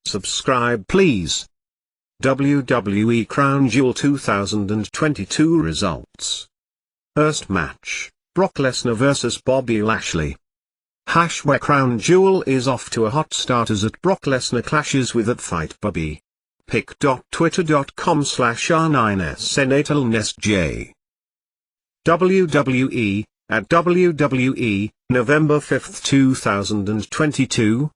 Subscribe please. WWE Crown Jewel 2022 results. First match, Brock Lesnar vs Bobby Lashley. Crown Jewel is off to a hot start as Brock Lesnar clashes with Fight Bobby. pic.twitter.com/r9snatelnesj. WWE, at WWE, November 5, 2022.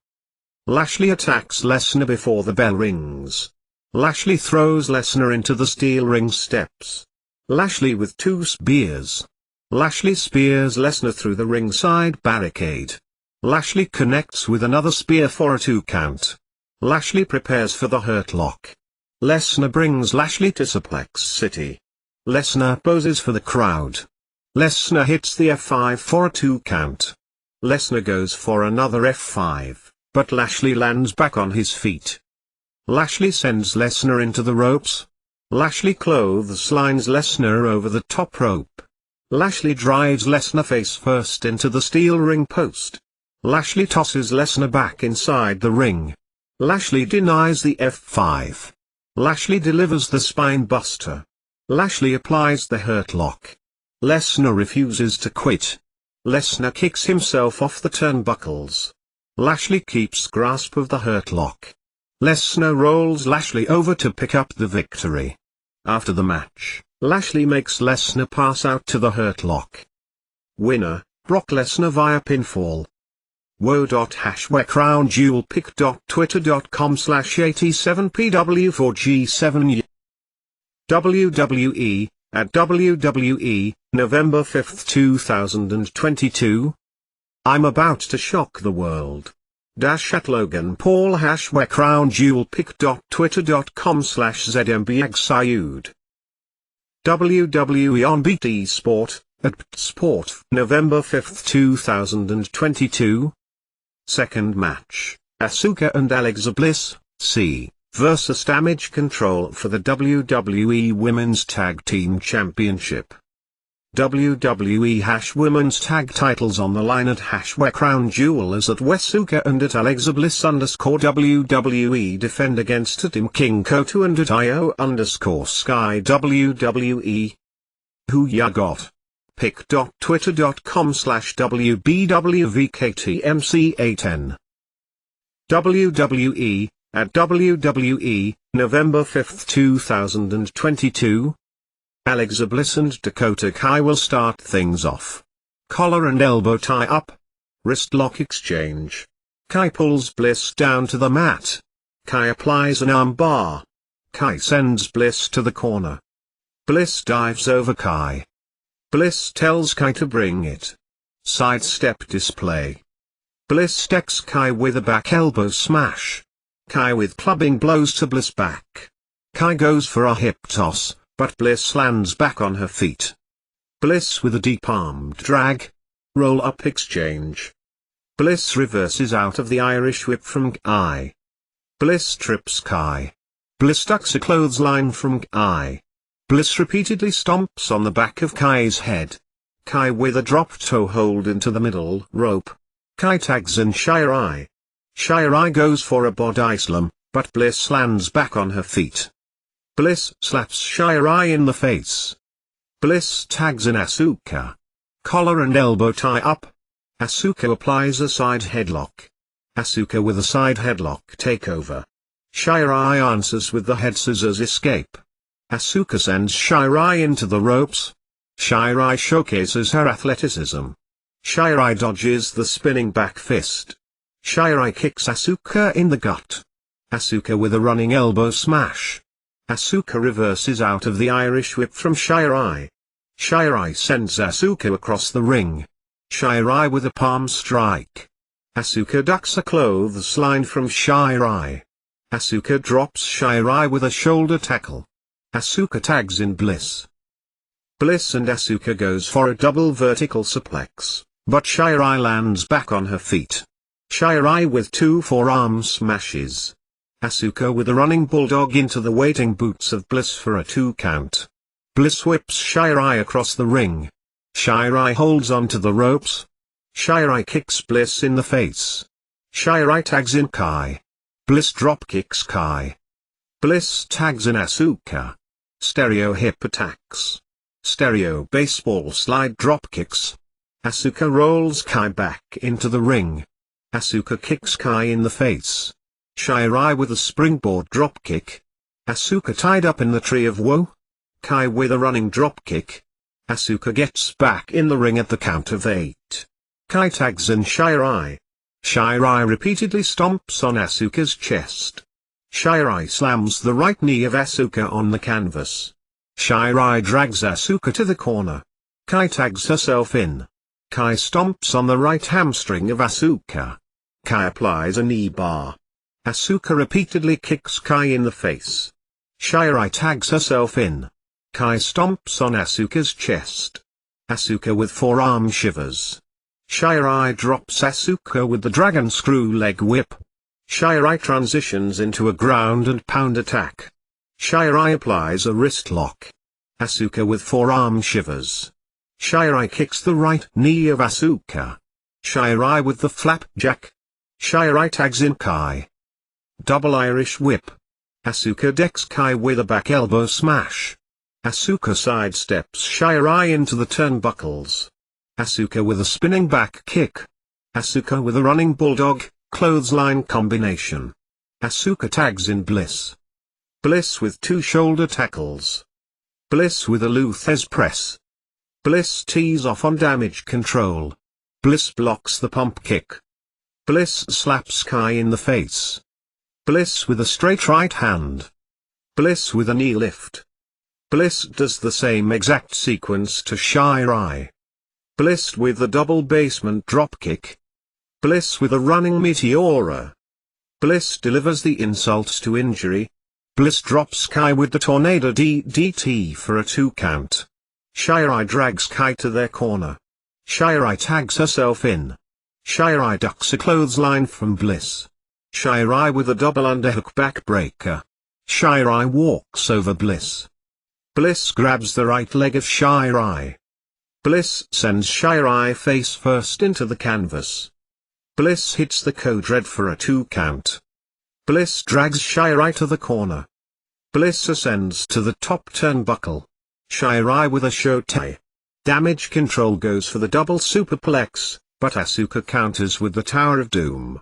Lashley attacks Lesnar before the bell rings. Lashley throws Lesnar into the steel ring steps. Lashley with 2 spears. Lashley spears Lesnar through the ringside barricade. Lashley connects with another spear for a 2 count. Lashley prepares for the Hurt Lock. Lesnar brings Lashley to Suplex City. Lesnar poses for the crowd. Lesnar hits the F5 for a 2 count. Lesnar goes for another F5, but Lashley lands back on his feet. Lashley sends Lesnar into the ropes. Lashley clotheslines Lesnar over the top rope. Lashley drives Lesnar face first into the steel ring post. Lashley tosses Lesnar back inside the ring. Lashley denies the F5. Lashley delivers the spine buster. Lashley applies the Hurt Lock. Lesnar refuses to quit. Lesnar kicks himself off the turnbuckles. Lashley keeps grasp of the Hurt Lock. Lesnar rolls Lashley over to pick up the victory. After the match, Lashley makes Lesnar pass out to the Hurt Lock. Winner, Brock Lesnar via pinfall. Crown Jewel pic.twitter.com/87pw4g7. WWE, at WWE, November 5, 2022. I'm about to shock the world. At Logan Paul #Crown Jewel pic.twitter.com/zmbagsyud. WWE on BT Sport, at Sport, November 5, 2022. Second match, Asuka and Alexa Bliss, C, vs Damage Control for the WWE Women's Tag Team Championship. WWE Women's Tag Titles on the line at Crown Jewel as at Asuka and at Alexa Bliss _WWE defend against at King Koto and at IO_Sky WWE. Who ya got? pic.twitter.com/WBWVKTMC8N. WWE, at WWE, November 5, 2022. Alexa Bliss and Dakota Kai will start things off. Collar and elbow tie up. Wrist lock exchange. Kai pulls Bliss down to the mat. Kai applies an arm bar. Kai sends Bliss to the corner. Bliss dives over Kai. Bliss tells Kai to bring it. Sidestep display. Bliss decks Kai with a back elbow smash. Kai with clubbing blows to Bliss back. Kai goes for a hip toss, but Bliss lands back on her feet. Bliss with a deep armed drag. Roll-up exchange. Bliss reverses out of the Irish whip from Kai. Bliss trips Kai. Bliss ducks a clothesline from Kai. Bliss repeatedly stomps on the back of Kai's head. Kai with a drop toe hold into the middle rope. Kai tags in Shirai. Shirai goes for a body slam, but Bliss lands back on her feet. Bliss slaps Shirai in the face. Bliss tags in Asuka. Collar and elbow tie up. Asuka applies a side headlock. Asuka with a side headlock takeover. Shirai answers with the head scissors escape. Asuka sends Shirai into the ropes. Shirai showcases her athleticism. Shirai dodges the spinning back fist. Shirai kicks Asuka in the gut. Asuka with a running elbow smash. Asuka reverses out of the Irish whip from Shirai. Shirai sends Asuka across the ring. Shirai with a palm strike. Asuka ducks a clothesline from Shirai. Asuka drops Shirai with a shoulder tackle. Asuka tags in Bliss. Bliss and Asuka goes for a double vertical suplex, but Shirai lands back on her feet. Shirai with 2 forearm smashes. Asuka with a running bulldog into the waiting boots of Bliss for a 2 count. Bliss whips Shirai across the ring. Shirai holds onto the ropes. Shirai kicks Bliss in the face. Shirai tags in Kai. Bliss dropkicks Kai. Bliss tags in Asuka. Stereo hip attacks. Stereo baseball slide dropkicks. Asuka rolls Kai back into the ring. Asuka kicks Kai in the face. Shirai with a springboard dropkick. Asuka tied up in the Tree of Woe. Kai with a running dropkick. Asuka gets back in the ring at the count of 8. Kai tags in Shirai. Shirai repeatedly stomps on Asuka's chest. Shirai slams the right knee of Asuka on the canvas. Shirai drags Asuka to the corner. Kai tags herself in. Kai stomps on the right hamstring of Asuka. Kai applies a knee bar. Asuka repeatedly kicks Kai in the face. Shirai tags herself in. Kai stomps on Asuka's chest. Asuka with forearm shivers. Shirai drops Asuka with the dragon screw leg whip. Shirai transitions into a ground and pound attack. Shirai applies a wrist lock. Asuka with forearm shivers. Shirai kicks the right knee of Asuka. Shirai with the flapjack. Shirai tags in Kai. Double Irish whip. Asuka decks Kai with a back elbow smash. Asuka sidesteps Shirai into the turnbuckles. Asuka with a spinning back kick. Asuka with a running bulldog, clothesline combination. Asuka tags in Bliss. Bliss with 2 shoulder tackles. Bliss with a Luthez press. Bliss tees off on damage control. Bliss blocks the pump kick. Bliss slaps Kai in the face. Bliss with a straight right hand. Bliss with a knee lift. Bliss does the same exact sequence to Shirai. Bliss with the double basement dropkick. Bliss with a running meteora. Bliss delivers the insults to injury. Bliss drops Kai with the tornado DDT for a 2 count. Shirai drags Kai to their corner. Shirai tags herself in. Shirai ducks a clothesline from Bliss. Shirai with a double underhook backbreaker. Shirai walks over Bliss. Bliss grabs the right leg of Shirai. Bliss sends Shirai face first into the canvas. Bliss hits the code red for a 2 count. Bliss drags Shirai to the corner. Bliss ascends to the top turnbuckle. Shirai with a shotai. Damage control goes for the double superplex, but Asuka counters with the Tower of Doom.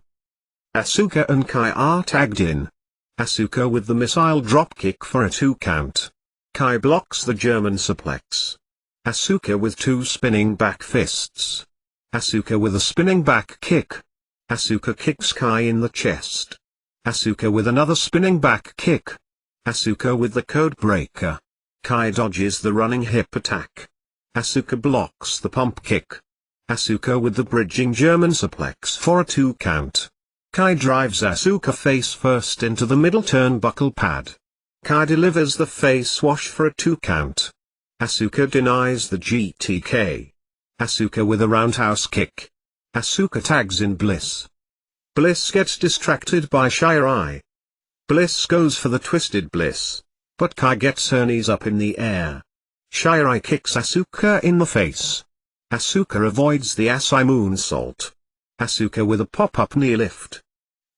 Asuka and Kai are tagged in. Asuka with the missile dropkick for a 2 count. Kai blocks the German suplex. Asuka with 2 spinning back fists. Asuka with a spinning back kick. Asuka kicks Kai in the chest. Asuka with another spinning back kick. Asuka with the code breaker. Kai dodges the running hip attack. Asuka blocks the pump kick. Asuka with the bridging German suplex for a 2 count. Kai drives Asuka face first into the middle turnbuckle pad. Kai delivers the face wash for a 2 count. Asuka denies the GTK. Asuka with a roundhouse kick. Asuka tags in Bliss. Bliss gets distracted by Shirai. Bliss goes for the twisted Bliss, but Kai gets her knees up in the air. Shirai kicks Asuka in the face. Asuka avoids the Asai moonsault. Asuka with a pop-up knee lift.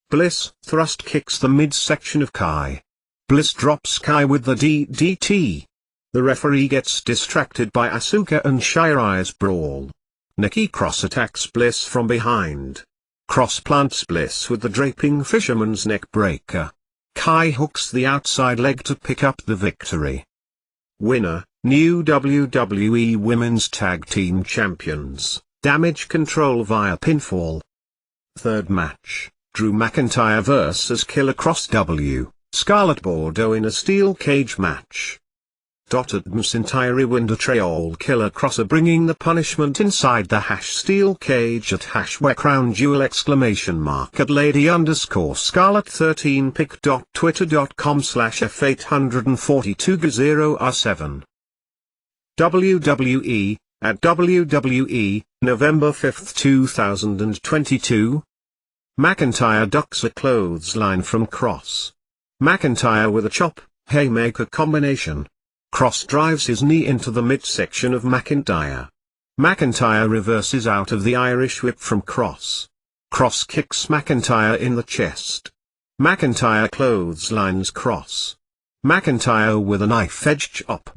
Bliss thrust kicks the midsection of Kai. Bliss drops Kai with the DDT. The referee gets distracted by Asuka and Shirai's brawl. Nikki Cross attacks Bliss from behind. Cross plants Bliss with the draping fisherman's neck breaker. Kai hooks the outside leg to pick up the victory. Winner, new WWE Women's Tag Team Champions, Damage Control via pinfall. Third match, Drew McIntyre vs Killer Cross W, Scarlett Bordeaux in a steel cage match. McIntyre win the Trail Killer Cross are bringing the punishment inside the steel cage at #crown at lady_Scarlett13 pic.twitter.com/f842g0r7. WWE, at WWE, November 5, 2022. McIntyre ducks a clothesline from Cross. McIntyre with a chop, haymaker combination. Cross drives his knee into the midsection of McIntyre. McIntyre reverses out of the Irish whip from Cross. Cross kicks McIntyre in the chest. McIntyre clotheslines Cross. McIntyre with a knife-edge chop.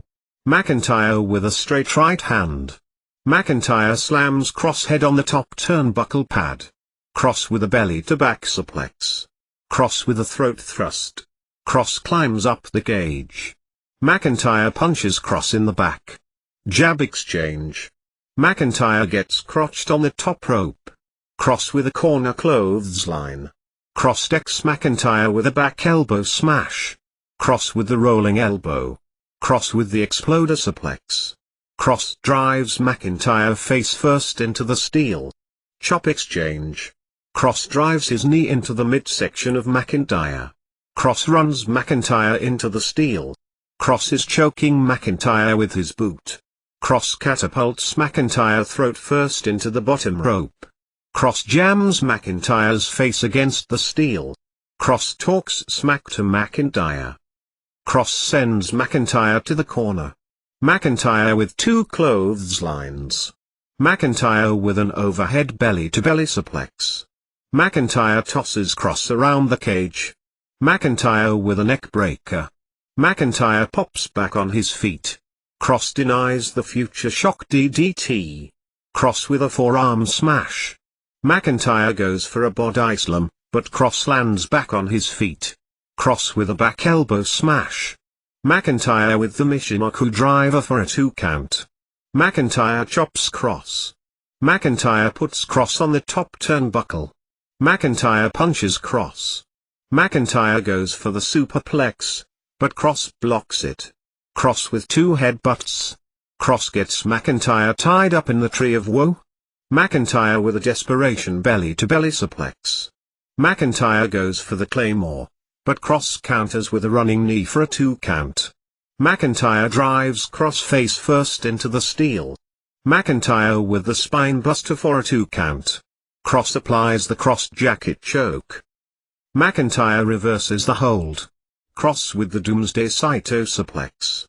McIntyre with a straight right hand. McIntyre slams Cross head on the top turnbuckle pad. Cross with a belly-to-back suplex. Cross with a throat thrust. Cross climbs up the cage. McIntyre punches Cross in the back. Jab exchange. McIntyre gets crotched on the top rope. Cross with a corner clothesline. Cross decks McIntyre with a back elbow smash. Cross with the rolling elbow. Cross with the exploder suplex. Cross drives McIntyre face first into the steel. Chop exchange. Cross drives his knee into the midsection of McIntyre. Cross runs McIntyre into the steel. Cross is choking McIntyre with his boot. Cross catapults McIntyre throat first into the bottom rope. Cross jams McIntyre's face against the steel. Cross talks smack to McIntyre. Cross sends McIntyre to the corner. McIntyre with two clotheslines. McIntyre with an overhead belly-to-belly suplex. McIntyre tosses Cross around the cage. McIntyre with a neck breaker. McIntyre pops back on his feet. Cross denies the future shock DDT. Cross with a forearm smash. McIntyre goes for a body slam, but Cross lands back on his feet. Cross with a back elbow smash. McIntyre with the Michinoku driver for a 2 count. McIntyre chops Cross. McIntyre puts Cross on the top turnbuckle. McIntyre punches Cross. McIntyre goes for the superplex, but Cross blocks it. Cross with 2 headbutts. Cross gets McIntyre tied up in the Tree of Woe. McIntyre with a desperation belly-to-belly suplex. McIntyre goes for the Claymore, but Cross counters with a running knee for a 2 count. McIntyre drives Cross face first into the steel. McIntyre with the spine buster for a 2 count. Cross applies the cross jacket choke. McIntyre reverses the hold. Cross with the Doomsday Saito suplex.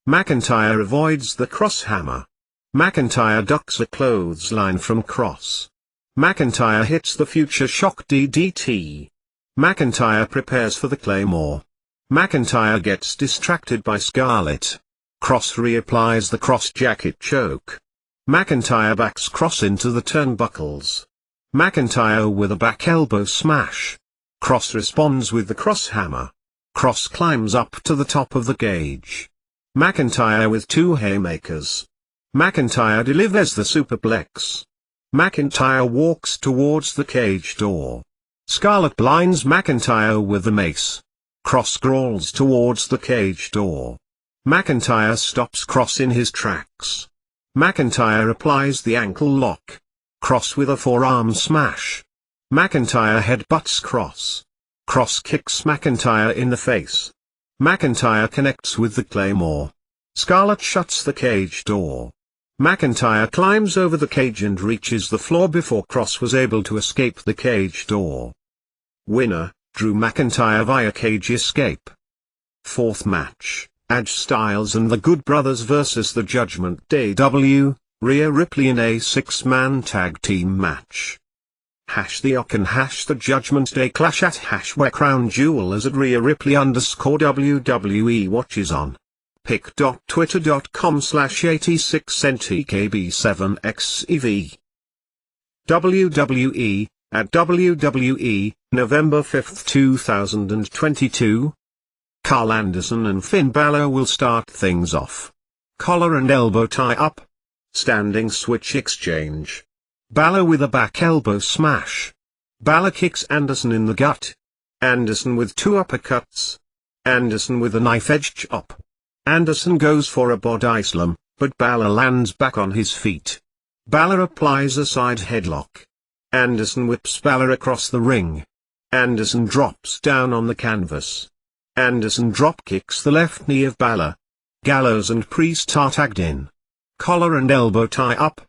McIntyre avoids the cross hammer. McIntyre ducks a clothesline from Cross. McIntyre hits the future shock DDT. McIntyre prepares for the Claymore. McIntyre gets distracted by Scarlett. Cross reapplies the cross jacket choke. McIntyre backs Cross into the turnbuckles. McIntyre with a back elbow smash. Cross responds with the cross hammer. Cross climbs up to the top of the cage. McIntyre with 2 haymakers. McIntyre delivers the superplex. McIntyre walks towards the cage door. Scarlett blinds McIntyre with the mace. Cross crawls towards the cage door. McIntyre stops Cross in his tracks. McIntyre applies the ankle lock. Cross with a forearm smash. McIntyre headbutts Cross. Cross kicks McIntyre in the face. McIntyre connects with the Claymore. Scarlett shuts the cage door. McIntyre climbs over the cage and reaches the floor before Cross was able to escape the cage door. Winner, Drew McIntyre via cage escape. 4th match, Edge Styles and the Good Brothers vs the Judgment Day Rhea Ripley in a 6-man tag team match. The Ock and the Judgment Day clash at where Crown Jewel is at Rhea Ripley _ WWE watches on pic.twitter.com/86NTKB7XEV. WWE, at WWE, November 5, 2022. Carl Anderson and Finn Balor will start things off. Collar and elbow tie up. Standing switch exchange. Balor with a back elbow smash. Balor kicks Anderson in the gut. Anderson with 2 uppercuts. Anderson with a knife-edge chop. Anderson goes for a body slam, but Balor lands back on his feet. Balor applies a side headlock. Anderson whips Balor across the ring. Anderson drops down on the canvas. Anderson drop kicks the left knee of Balor. Gallows and Priest are tagged in. Collar and elbow tie up.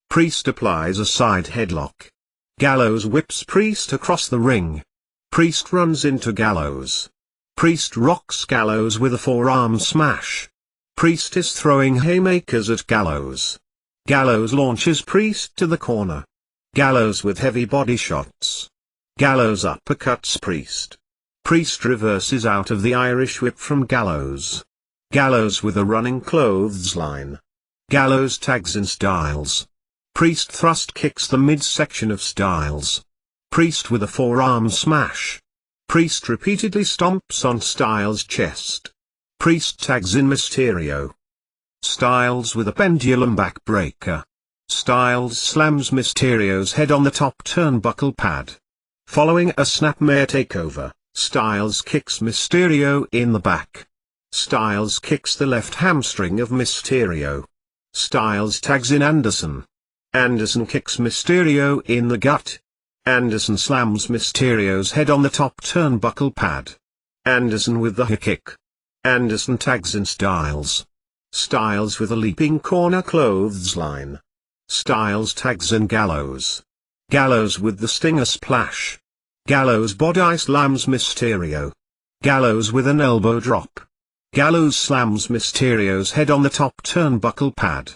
Priest applies a side headlock. Gallows whips Priest across the ring. Priest runs into Gallows. Priest rocks Gallows with a forearm smash. Priest is throwing haymakers at Gallows. Gallows launches Priest to the corner. Gallows with heavy body shots. Gallows uppercuts Priest. Priest reverses out of the Irish whip from Gallows. Gallows with a running clothesline. Gallows tags in Styles. Priest thrust kicks the midsection of Styles. Priest with a forearm smash. Priest repeatedly stomps on Styles' chest. Priest tags in Mysterio. Styles with a pendulum backbreaker. Styles slams Mysterio's head on the top turnbuckle pad. Following a snapmare takeover, Styles kicks Mysterio in the back. Styles kicks the left hamstring of Mysterio. Styles tags in Anderson. Anderson kicks Mysterio in the gut. Anderson slams Mysterio's head on the top turnbuckle pad. Anderson with the high kick. Anderson tags in Styles. Styles with a leaping corner clothesline. Styles tags in Gallows. Gallows with the Stinger Splash. Gallows body slams Mysterio. Gallows with an elbow drop. Gallows slams Mysterio's head on the top turnbuckle pad.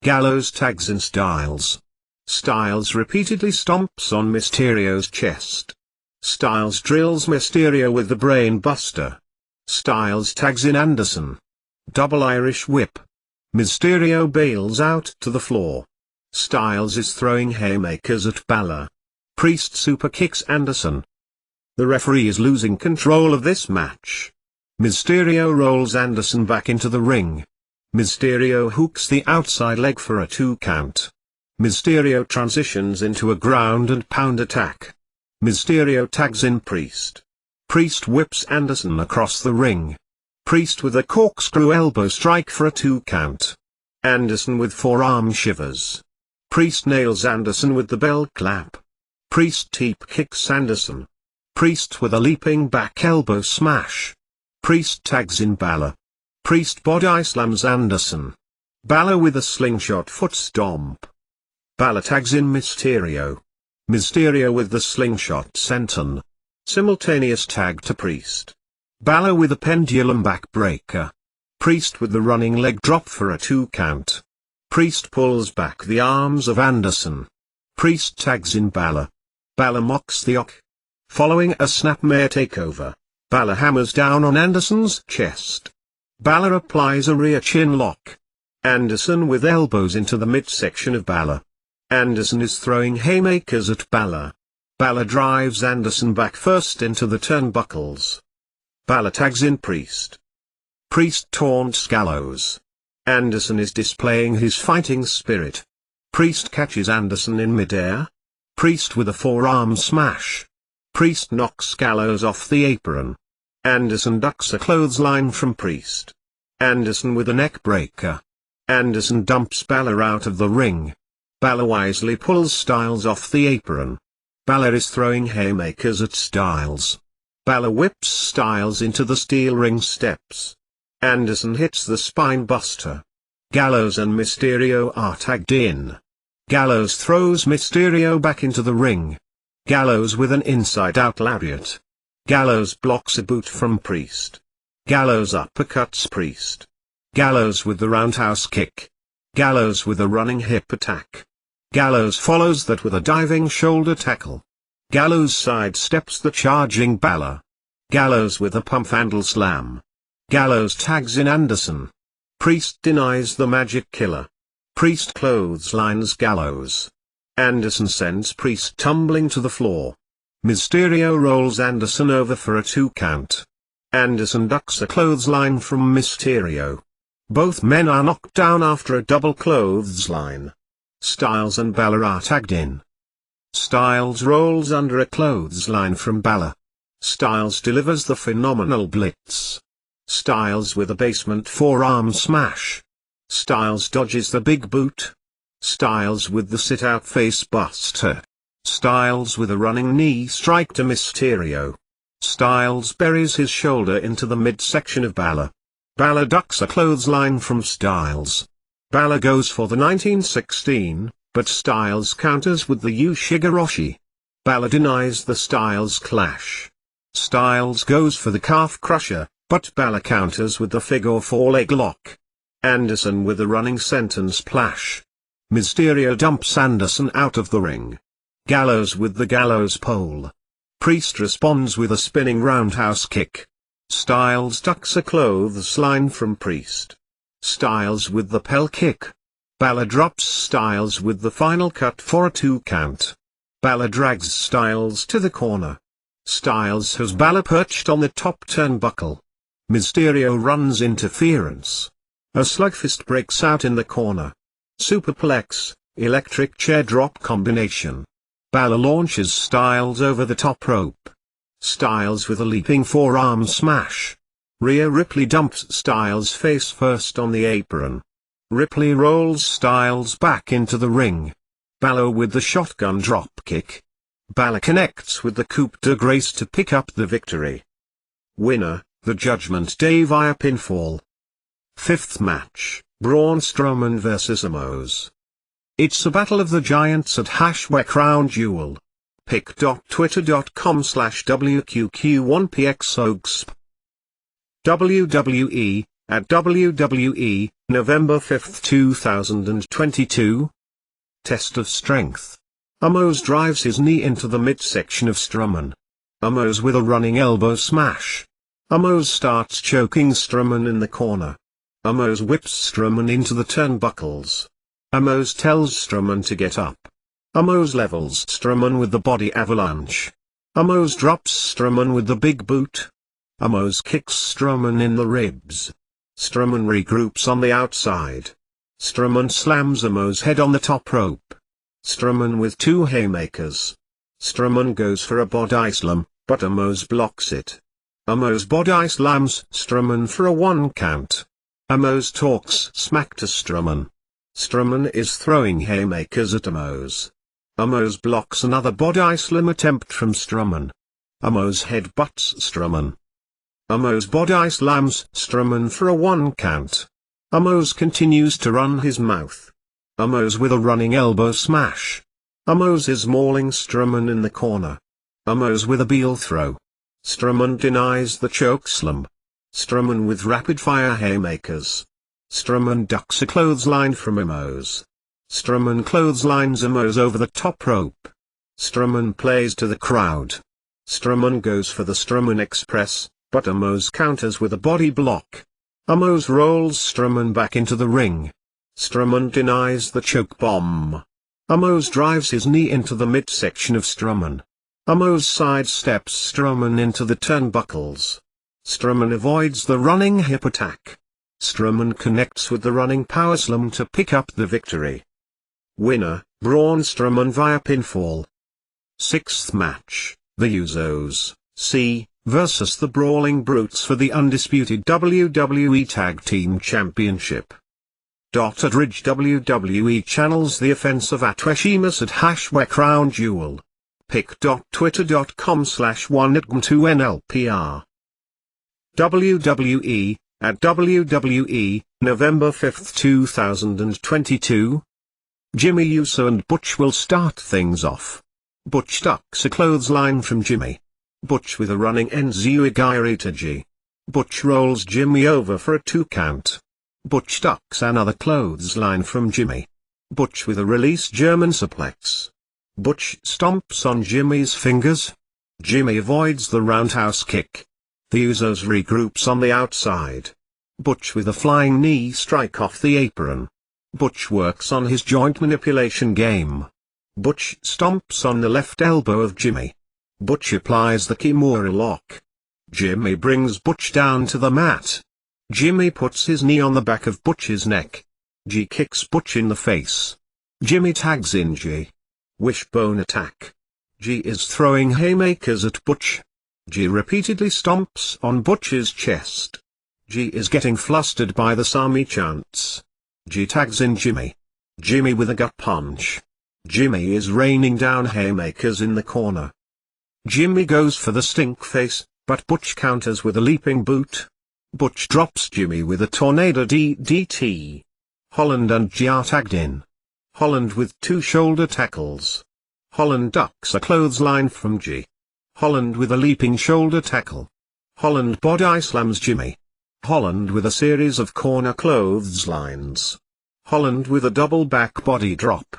Gallows tags in Styles. Styles repeatedly stomps on Mysterio's chest. Styles drills Mysterio with the Brain Buster. Styles tags in Anderson. Double Irish whip. Mysterio bails out to the floor. Styles is throwing haymakers at Balor. Priest super kicks Anderson. The referee is losing control of this match. Mysterio rolls Anderson back into the ring. Mysterio hooks the outside leg for a 2 count. Mysterio transitions into a ground and pound attack. Mysterio tags in Priest. Priest whips Anderson across the ring. Priest with a corkscrew elbow strike for a 2 count. Anderson with forearm shivers. Priest nails Anderson with the bell clap. Priest teep kicks Anderson. Priest with a leaping back elbow smash. Priest tags in Balor. Priest body slams Anderson. Balor with a slingshot foot stomp. Balor tags in Mysterio. Mysterio with the slingshot senton. Simultaneous tag to Priest. Balor with a pendulum backbreaker. Priest with the running leg drop for a 2 count. Priest pulls back the arms of Anderson. Priest tags in Balor. Balor mocks the OK. Following a snapmare takeover, Balor hammers down on Anderson's chest. Balor applies a rear chin lock. Anderson with elbows into the midsection of Balor. Anderson is throwing haymakers at Balor. Balor drives Anderson back first into the turnbuckles. Balor tags in Priest. Priest taunts Gallows. Anderson is displaying his fighting spirit. Priest catches Anderson in midair. Priest with a forearm smash. Priest knocks Gallows off the apron. Anderson ducks a clothesline from Priest. Anderson with a neck breaker. Anderson dumps Balor out of the ring. Balor wisely pulls Styles off the apron. Balor is throwing haymakers at Styles. Balor whips Styles into the steel ring steps. Anderson hits the spine buster. Gallows and Mysterio are tagged in. Gallows throws Mysterio back into the ring. Gallows with an inside-out lariat. Gallows blocks a boot from Priest. Gallows uppercuts Priest. Gallows with the roundhouse kick. Gallows with a running hip attack. Gallows follows that with a diving shoulder tackle. Gallows sidesteps the charging Balor. Gallows with a pump handle slam. Gallows tags in Anderson. Priest denies the magic killer. Priest clotheslines Gallows. Anderson sends Priest tumbling to the floor. Mysterio rolls Anderson over for a 2 count. Anderson ducks a clothesline from Mysterio. Both men are knocked down after a double clothesline. Styles and Balor are tagged in. Styles rolls under a clothesline from Balor. Styles delivers the phenomenal blitz. Styles with a basement forearm smash. Styles dodges the big boot. Styles with the sit-out face buster. Styles with a running knee strike to Mysterio. Styles buries his shoulder into the midsection of Balor. Balor ducks a clothesline from Styles. Balor goes for the 1916, but Styles counters with the Ushigoroshi. Balor denies the Styles clash. Styles goes for the calf crusher, but Balor counters with the figure 4 leg lock. Anderson with a running senton splash. Mysterio dumps Anderson out of the ring. Gallows with the gallows pole. Priest responds with a spinning roundhouse kick. Styles ducks a clothesline from Priest. Styles with the Pell kick. Balor drops Styles with the final cut for a 2 count. Balor drags Styles to the corner. Styles has Balor perched on the top turnbuckle. Mysterio runs interference. A slugfest breaks out in the corner. Superplex, electric chair drop combination. Balor launches Styles over the top rope. Styles with a leaping forearm smash. Rhea Ripley dumps Styles face first on the apron. Ripley rolls Styles back into the ring. Balor with the shotgun drop kick. Balor connects with the coup de grace to pick up the victory. Winner, the Judgment Day via pinfall. 5th match, Braun Strowman vs Omos. It's a battle of the giants at #Crown Jewel. pic.twitter.com/WQQ1PXOGSP. WWE, at WWE, November 5, 2022. Test of strength. Omos drives his knee into the midsection of Strowman. Omos with a running elbow smash. Omos starts choking Strowman in the corner. Omos whips Strowman into the turnbuckles. Omos tells Strowman to get up. Omos levels Strowman with the body avalanche. Omos drops Strowman with the big boot. Omos kicks Strowman in the ribs. Strowman regroups on the outside. Strowman slams Omos' head on the top rope. Strowman with 2 haymakers. Strowman goes for a body slam, but Omos blocks it. Omos body slams Strowman for a 1 count. Omos talks smack to Strowman. Strowman is throwing haymakers at Omos. Omos blocks another body slam attempt from Strowman. Omos headbutts Strowman. Omos body slams Strowman for a 1 count. Omos continues to run his mouth. Omos with a running elbow smash. Omos is mauling Strowman in the corner. Omos with a heel throw. Strowman denies the chokeslam. Strowman with rapid-fire haymakers. Strowman ducks a clothesline from Omos. Strowman clotheslines Omos over the top rope. Strowman plays to the crowd. Strowman goes for the Strowman Express, but Omos counters with a body block. Omos rolls Strowman back into the ring. Strowman denies the choke bomb. Omos drives his knee into the midsection of Strowman. Omos sidesteps Strowman into the turnbuckles. Strowman avoids the running hip attack. Strowman connects with the running powerslam to pick up the victory. Winner, Braun Strowman via pinfall. 6th match, The Usos, C, versus the Brawling Brutes for the undisputed WWE Tag Team Championship. At Ridge WWE channels the offensive at Sheamus at #Crown Jewel. pic.twitter.com/1@2NLPR. WWE, at WWE, November 5, 2022. Jimmy Uso and Butch will start things off. Butch ducks a clothesline from Jimmy. Butch with a running Enzui to G. Butch rolls Jimmy over for a 2 count. Butch ducks another clothesline from Jimmy. Butch with a release German suplex. Butch stomps on Jimmy's fingers. Jimmy avoids the roundhouse kick. The Usos regroups on the outside. Butch with a flying knee strike off the apron. Butch works on his joint manipulation game. Butch stomps on the left elbow of Jimmy. Butch applies the Kimura lock. Jimmy brings Butch down to the mat. Jimmy puts his knee on the back of Butch's neck. G kicks Butch in the face. Jimmy tags in G. Wishbone attack. G is throwing haymakers at Butch. G repeatedly stomps on Butch's chest. G is getting flustered by the Sami chants. G tags in Jimmy. Jimmy with a gut punch. Jimmy is raining down haymakers in the corner. Jimmy goes for the stink face, but Butch counters with a leaping boot. Butch drops Jimmy with a tornado DDT. Holland and G are tagged in. Holland with 2 shoulder tackles. Holland ducks a clothesline from G. Holland with a leaping shoulder tackle. Holland body slams Jimmy. Holland with a series of corner clotheslines. Holland with a double back body drop.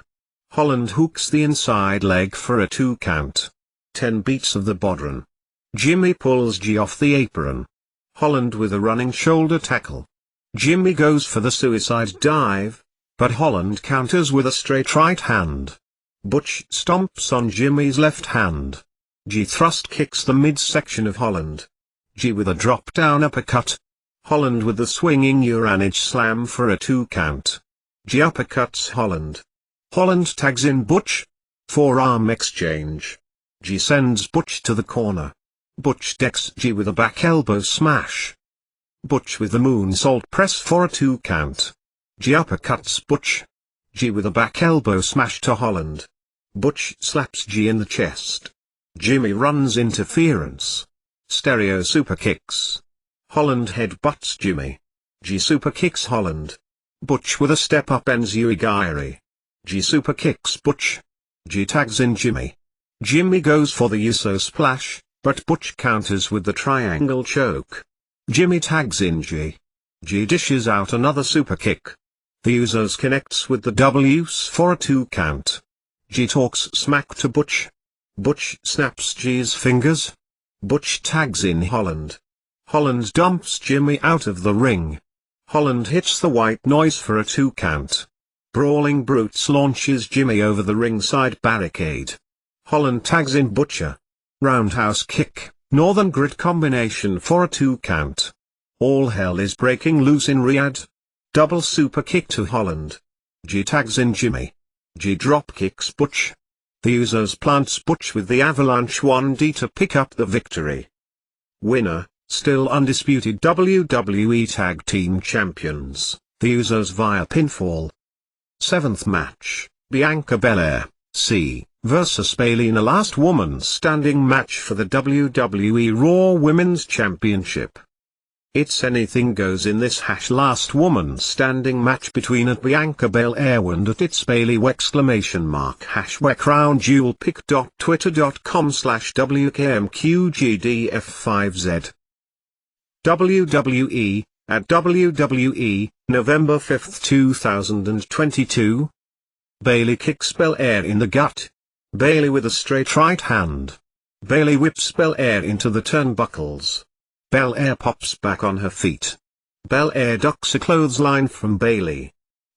Holland hooks the inside leg for a 2 count. 10 beats of the bodhrán. Jimmy pulls G off the apron. Holland with a running shoulder tackle. Jimmy goes for the suicide dive, but Holland counters with a straight right hand. Butch stomps on Jimmy's left hand. G thrust kicks the midsection of Holland. G with a drop-down uppercut. Holland with the swinging Uranage slam for a 2 count. G uppercuts Holland. Holland tags in Butch. Forearm exchange. G sends Butch to the corner. Butch decks G with a back elbow smash. Butch with the moonsault press for a 2 count. G uppercuts Butch. G with a back elbow smash to Holland. Butch slaps G in the chest. Jimmy runs interference. Stereo super kicks. Holland headbutts Jimmy. G super kicks Holland. Butch with a step up enziguri. G super kicks Butch. G tags in Jimmy. Jimmy goes for the Uso splash, but Butch counters with the triangle choke. Jimmy tags in G. G dishes out another super kick. The Usos connects with the W's for a 2 count. G talks smack to Butch. Butch snaps G's fingers. Butch tags in Holland. Holland dumps Jimmy out of the ring. Holland hits the white noise for a 2 count. Brawling Brutes launches Jimmy over the ringside barricade. Holland tags in Butcher. Roundhouse kick, Northern Grid combination for a 2 count. All hell is breaking loose in Riyadh. Double super kick to Holland. G tags in Jimmy. G drop kicks Butch. The Usos plants Butch with the Avalanche 1D to pick up the victory. Winner, still undisputed WWE Tag Team Champions, the Usos via pinfall. 7th match, Bianca Belair, C, vs Bayley in a last woman standing match for the WWE Raw Women's Championship. It's anything goes in this last woman standing match between Bianca Belair and It's Bayley ! #WeCrownJewelPic.twitter.com/WKMQGDF5Z. WWE, at WWE, November 5, 2022. Bayley kicks Belair in the gut. Bayley with a straight right hand. Bayley whips Belair into the turnbuckles. Belair pops back on her feet. Belair ducks a clothesline from Bayley.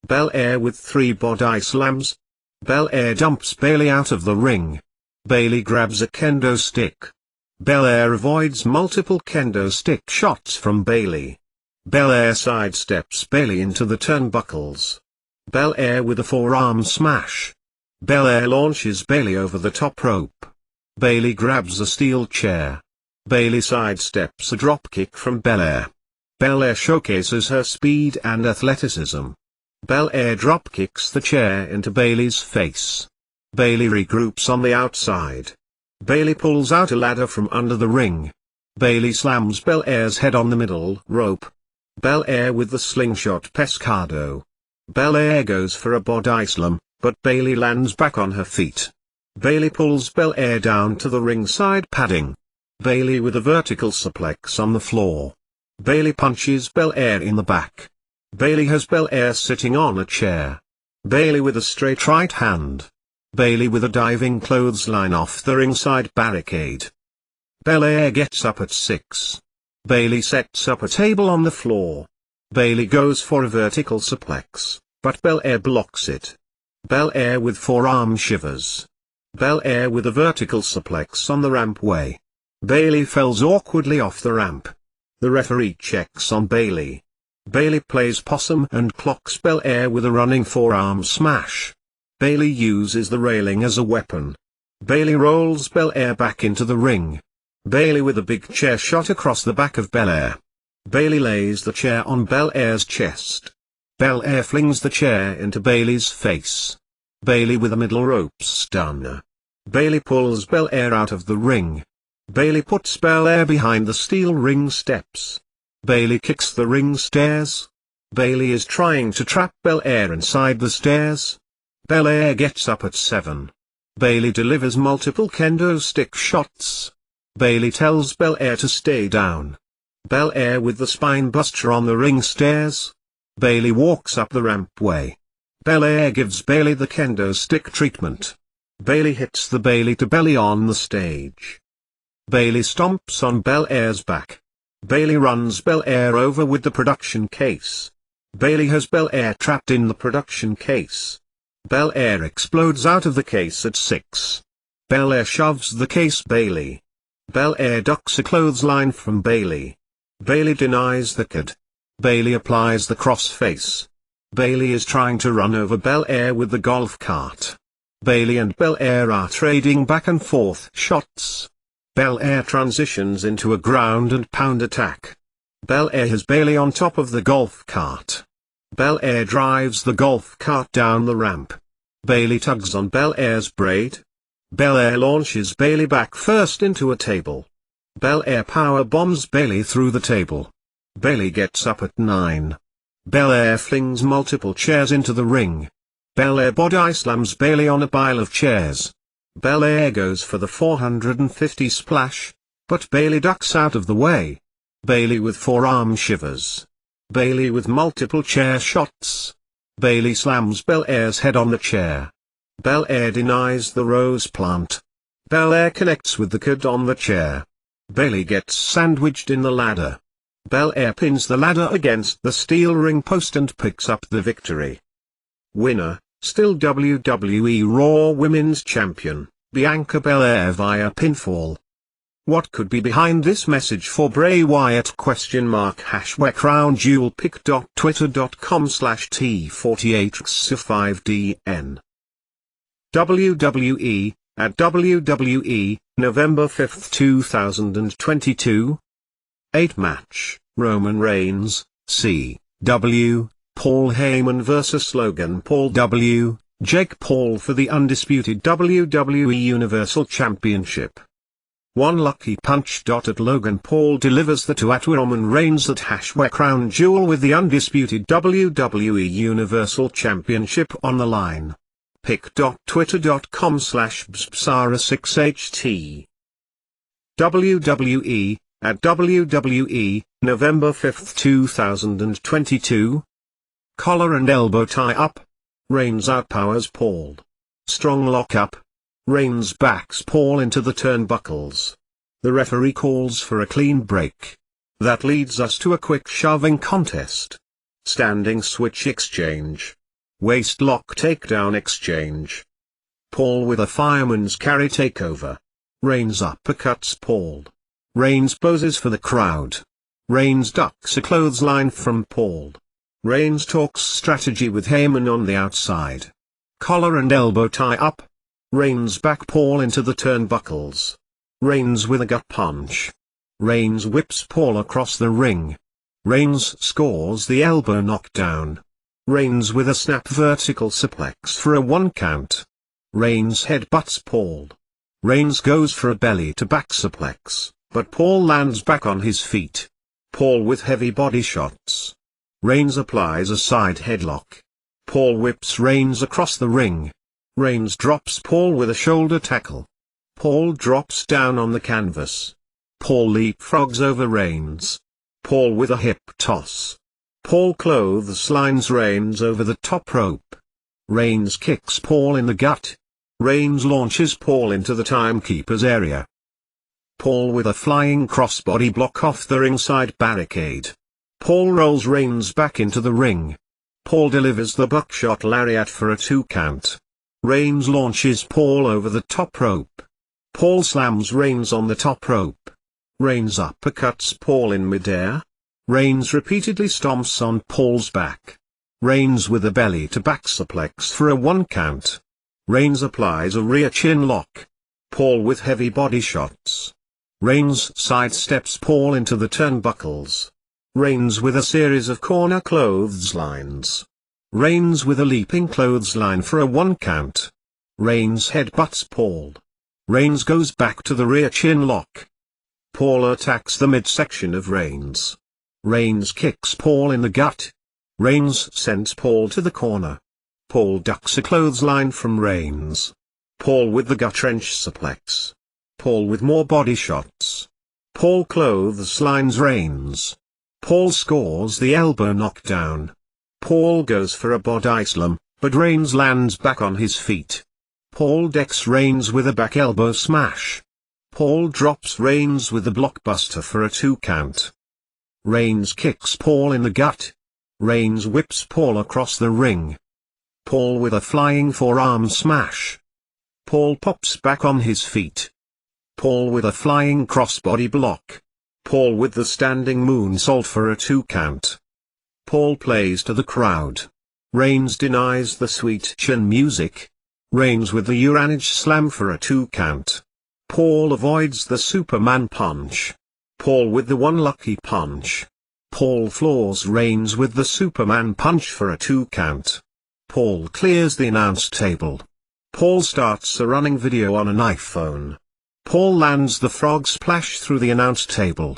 Belair with 3 body slams. Belair dumps Bayley out of the ring. Bayley grabs a kendo stick. Belair avoids multiple kendo stick shots from Bayley. Belair sidesteps Bayley into the turnbuckles. Belair with a forearm smash. Belair launches Bayley over the top rope. Bayley grabs a steel chair. Bayley sidesteps a dropkick from Belair. Belair showcases her speed and athleticism. Belair dropkicks the chair into Bayley's face. Bayley regroups on the outside. Bayley pulls out a ladder from under the ring. Bayley slams Belair's head on the middle rope. Belair with the slingshot pescado. Belair goes for a body slam, but Bayley lands back on her feet. Bayley pulls Belair down to the ringside padding. Bayley with a vertical suplex on the floor. Bayley punches Belair in the back. Bayley has Belair sitting on a chair. Bayley with a straight right hand. Bayley with a diving clothesline off the ringside barricade. Belair gets up at 6. Bayley sets up a table on the floor. Bayley goes for a vertical suplex, but Belair blocks it. Belair with forearm shivers. Belair with a vertical suplex on the rampway. Bayley falls awkwardly off the ramp. The referee checks on Bayley. Bayley plays possum and clocks Belair with a running forearm smash. Bayley uses the railing as a weapon. Bayley rolls Belair back into the ring. Bayley with a big chair shot across the back of Belair. Bayley lays the chair on Belair's chest. Belair flings the chair into Bayley's face. Bayley with a middle rope stunner. Bayley pulls Belair out of the ring. Bayley puts Belair behind the steel ring steps. Bayley kicks the ring stairs. Bayley is trying to trap Belair inside the stairs. Belair gets up at 7. Bayley delivers multiple kendo stick shots. Bayley tells Belair to stay down. Belair with the spine buster on the ring stairs. Bayley walks up the rampway. Belair gives Bayley the kendo stick treatment. Bailey hits the Bailey to belly on the stage. Bailey stomps on Belair's back. Bailey runs Belair over with the production case. Bailey has Belair trapped in the production case. Belair explodes out of the case at 6. Belair shoves the case Bailey. Belair ducks a clothesline from Bailey. Bailey denies the kid. Bailey applies the crossface. Bailey is trying to run over Belair with the golf cart. Bailey and Belair are trading back and forth shots. Belair transitions into a ground and pound attack. Belair has Bailey on top of the golf cart. Belair drives the golf cart down the ramp. Bailey tugs on Belair's braid. Belair launches Bailey back first into a table. Belair power bombs Bailey through the table. Bailey gets up at 9. Belair flings multiple chairs into the ring. Belair body slams Bailey on a pile of chairs. Belair goes for the 450 splash, but Bailey ducks out of the way. Bailey with forearm shivers. Bailey with multiple chair shots. Bailey slams Belair's head on the chair. Belair denies the rose plant. Belair connects with the kid on the chair. Bailey gets sandwiched in the ladder. Belair pins the ladder against the steel ring post and picks up the victory. Winner, still WWE Raw Women's Champion, Bianca Belair via pinfall. What could be behind this message for Bray Wyatt? #crownjewelpic.twitter.com/T48x5DN. WWE, at WWE, November 5, 2022. 8 match, Roman Reigns, C.W., Paul Heyman vs Logan Paul W., Jake Paul for the undisputed WWE Universal Championship. One lucky punch. At Logan Paul delivers the to Roman Reigns at #crown jewel with the undisputed WWE Universal Championship on the line. pic.twitter.com/bsara6ht. WWE, at WWE, November 5, 2022. Collar and elbow tie up. Reigns outpowers Paul. Strong lock up. Reigns backs Paul into the turnbuckles. The referee calls for a clean break. That leads us to a quick shoving contest. Standing switch exchange. Waist lock takedown exchange. Paul with a fireman's carry takeover. Reigns uppercuts Paul. Reigns poses for the crowd. Reigns ducks a clothesline from Paul. Reigns talks strategy with Heyman on the outside. Collar and elbow tie up. Reigns back Paul into the turnbuckles. Reigns with a gut punch. Reigns whips Paul across the ring. Reigns scores the elbow knockdown. Reigns with a snap vertical suplex for a 1 count. Reigns headbutts Paul. Reigns goes for a belly to back suplex, but Paul lands back on his feet. Paul with heavy body shots. Reigns applies a side headlock. Paul whips Reigns across the ring. Reigns drops Paul with a shoulder tackle. Paul drops down on the canvas. Paul leapfrogs over Reigns. Paul with a hip toss. Paul clotheslines Reigns over the top rope. Reigns kicks Paul in the gut. Reigns launches Paul into the timekeeper's area. Paul with a flying crossbody block off the ringside barricade. Paul rolls Reigns back into the ring. Paul delivers the buckshot lariat for a 2 count. Reigns launches Paul over the top rope. Paul slams Reigns on the top rope. Reigns uppercuts Paul in midair. Reigns repeatedly stomps on Paul's back. Reigns with a belly to back suplex for a 1 count. Reigns applies a rear chin lock. Paul with heavy body shots. Reigns sidesteps Paul into the turnbuckles. Reigns with a series of corner clotheslines. Reigns with a leaping clothesline for a 1 count. Reigns headbutts Paul. Reigns goes back to the rear chin lock. Paul attacks the midsection of Reigns. Reigns kicks Paul in the gut. Reigns sends Paul to the corner. Paul ducks a clothesline from Reigns. Paul with the gut wrench suplex. Paul with more body shots. Paul clotheslines Reigns. Paul scores the elbow knockdown. Paul goes for a body slam, but Reigns lands back on his feet. Paul decks Reigns with a back elbow smash. Paul drops Reigns with a blockbuster for a 2 count. Reigns kicks Paul in the gut. Reigns whips Paul across the ring. Paul with a flying forearm smash. Paul pops back on his feet. Paul with a flying crossbody block. Paul with the standing moonsault for a 2 count. Paul plays to the crowd. Reigns denies the sweet chin music. Reigns with the Uranage slam for a 2 count. Paul avoids the Superman punch. Paul with the one lucky punch. Paul floors Reigns with the Superman punch for a 2 count. Paul clears the announce table. Paul starts a running video on an iPhone. Paul lands the frog splash through the announce table.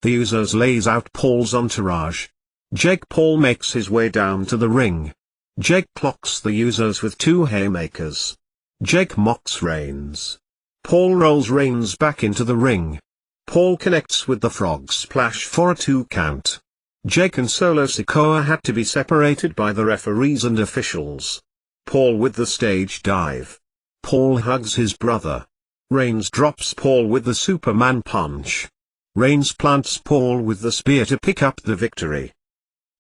The Usos lays out Paul's entourage. Jake Paul makes his way down to the ring. Jake clocks the Usos with 2 haymakers. Jake mocks Reigns. Paul rolls Reigns back into the ring. Paul connects with the frog splash for a 2 count. Jake and Solo Sikoa had to be separated by the referees and officials. Paul with the stage dive. Paul hugs his brother. Reigns drops Paul with the Superman punch. Reigns plants Paul with the spear to pick up the victory.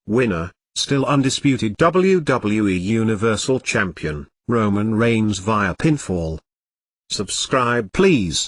Winner, still undisputed WWE Universal Champion, Roman Reigns via pinfall. Subscribe please.